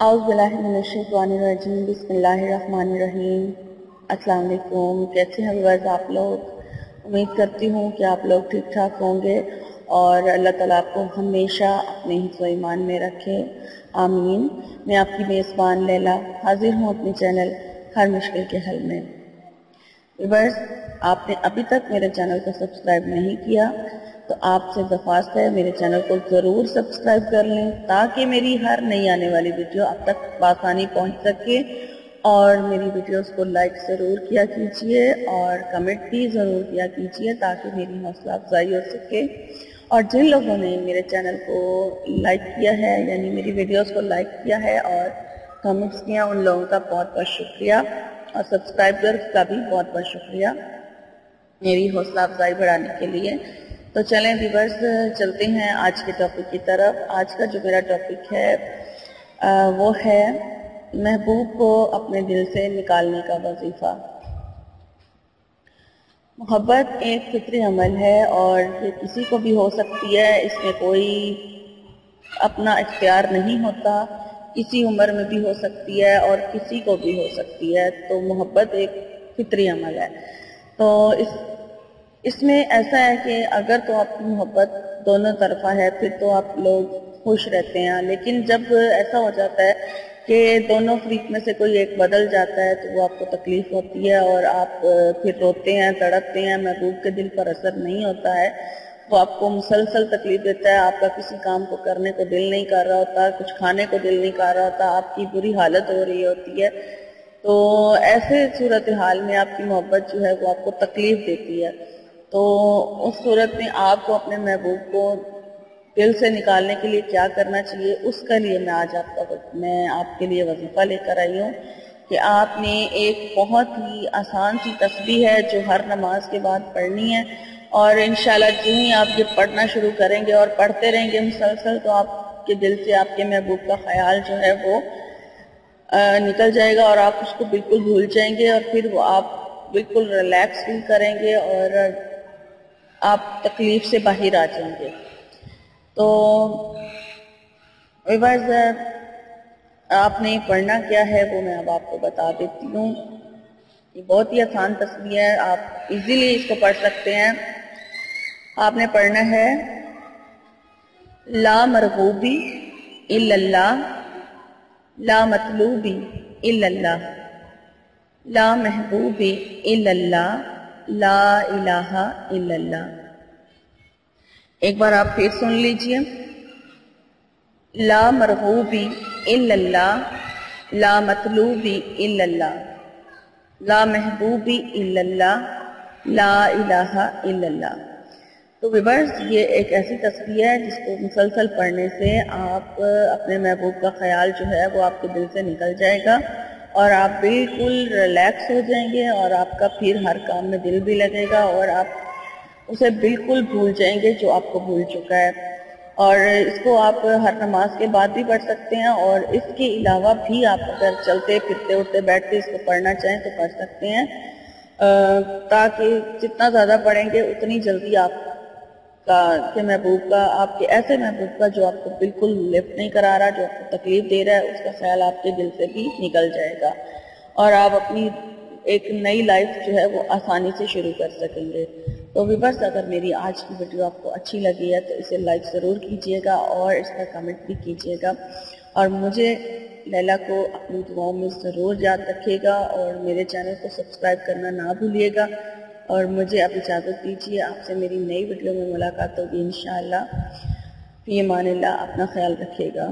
اعوذ باللہ من الشیطان الرجیم بسم اللہ الرحمن الرحیم۔ السلام علیکم، کیسے ہیں ویورز آپ لوگ؟ امید کرتی ہوں کہ آپ لوگ ٹھیک ٹھاک ہوں گے اور اللہ تعالیٰ آپ کو ہمیشہ اپنے حفظ و ایمان میں رکھے، آمین۔ میں آپ کی میزبان لیلا حاضر ہوں اپنے چینل ہر مشکل کے حل میں۔ ویورز، آپ نے ابھی تک میرے چینل کو سبسکرائب نہیں کیا تو آپ سے درخواست ہے میرے چینل کو ضرور سبسکرائب کر لیں تاکہ میری ہر نئی آنے والی ویڈیو آپ تک بآسانی پہنچ سکے، اور میری ویڈیوز کو لائک ضرور کیا کیجئے اور کمنٹ بھی ضرور کیا کیجئے تاکہ میری حوصلہ افزائی ہو سکے۔ اور جن لوگوں نے میرے چینل کو لائک کیا ہے، یعنی میری ویڈیوز کو لائک کیا ہے اور کمنٹس کیا، ان لوگوں کا بہت بہت شکریہ، اور سبسکرائبرز کا بھی بہت بہت شکریہ میری حوصلہ افزائی بڑھانے کے لیے۔ تو چلیں ویورز، چلتے ہیں آج کے ٹاپک کی طرف۔ آج کا جو میرا ٹاپک ہے وہ ہے محبوب کو اپنے دل سے نکالنے کا وظیفہ۔ محبت ایک فطری عمل ہے اور یہ کسی کو بھی ہو سکتی ہے، اس میں کوئی اپنا اختیار نہیں ہوتا، کسی عمر میں بھی ہو سکتی ہے اور کسی کو بھی ہو سکتی ہے۔ تو محبت ایک فطری عمل ہے۔ تو اس میں ایسا ہے کہ اگر تو آپ کی محبت دونوں طرفہ ہے پھر تو آپ لوگ خوش رہتے ہیں، لیکن جب ایسا ہو جاتا ہے کہ دونوں فریق میں سے کوئی ایک بدل جاتا ہے تو وہ آپ کو تکلیف ہوتی ہے اور آپ پھر روتے ہیں، تڑپتے ہیں۔ محبوب کے دل پر اثر نہیں ہوتا ہے، وہ آپ کو مسلسل تکلیف دیتا ہے، آپ کا کسی کام کو کرنے کو دل نہیں کر رہا ہوتا، کچھ کھانے کو دل نہیں کر رہا ہوتا، آپ کی بری حالت ہو رہی ہوتی ہے۔ تو ایسے صورتحال میں آپ کی محبت جو ہے وہ آپ کو تکلیف دیتی ہے۔ تو اس صورت میں آپ کو اپنے محبوب کو دل سے نکالنے کے لیے کیا کرنا چاہیے، اس کے لیے میں آپ کے لیے وظیفہ لے کر آئی ہوں کہ آپ نے ایک بہت ہی آسان سی تسبیح ہے جو ہر نماز کے بعد پڑھنی ہے، اور انشاءاللہ جو ہی آپ یہ پڑھنا شروع کریں گے اور پڑھتے رہیں گے مسلسل تو آپ کے دل سے آپ کے محبوب کا خیال جو ہے وہ نکل جائے گا اور آپ اس کو بالکل بھول جائیں گے، اور پھر وہ آپ بالکل ریلیکس فیل کریں گے اور آپ تکلیف سے باہر آ جائیں گے۔ تو ویورز، آپ نے پڑھنا کیا ہے وہ میں اب آپ کو بتا دیتی ہوں۔ یہ بہت ہی آسان تسبیح ہے، آپ ایزیلی اس کو پڑھ سکتے ہیں۔ آپ نے پڑھنا ہے لا مرغوبی الا اللہ، لا مطلوبی الا اللہ، لا محبوبی الا اللہ، لا الہ الا اللہ۔ ایک بار آپ پھر سن لیجئے، لا مرغوبی الا اللہ، لا مطلوبی الا اللہ، لا محبوبی الا اللہ، لا الہ الا اللہ۔ تو ویورز، یہ ایک ایسی تسبیح ہے جس کو مسلسل پڑھنے سے آپ اپنے محبوب کا خیال جو ہے وہ آپ کے دل سے نکل جائے گا اور آپ بالکل ریلیکس ہو جائیں گے، اور آپ کا پھر ہر کام میں دل بھی لگے گا اور آپ اسے بالکل بھول جائیں گے جو آپ کو بھول چکا ہے۔ اور اس کو آپ ہر نماز کے بعد بھی پڑھ سکتے ہیں، اور اس کے علاوہ بھی آپ اگر چلتے پھرتے اٹھتے بیٹھتے اس کو پڑھنا چاہیں تو پڑھ سکتے ہیں، تاکہ جتنا زیادہ پڑھیں گے اتنی جلدی آپ کے محبوب کا، آپ کے ایسے محبوب کا جو آپ کو بالکل لفٹ نہیں کرا رہا، جو آپ کو تکلیف دے رہا ہے، اس کا خیال آپ کے دل سے بھی نکل جائے گا اور آپ اپنی ایک نئی لائف جو ہے وہ آسانی سے شروع کر سکیں گے۔ تو ویورز، اگر میری آج کی ویڈیو آپ کو اچھی لگی ہے تو اسے لائک ضرور کیجئے گا اور اس کا کمنٹ بھی کیجئے گا، اور مجھے لیلا کو اپنی دعاؤں میں ضرور یاد رکھیے گا، اور میرے چینل کو سبسکرائب کرنا نہ بھولیے گا، اور مجھے اب اجازت دیجیے۔ آپ سے میری نئی ویڈیو میں ملاقات ہوگی انشاءاللہ۔ فی امان اللہ، اپنا خیال رکھیے گا۔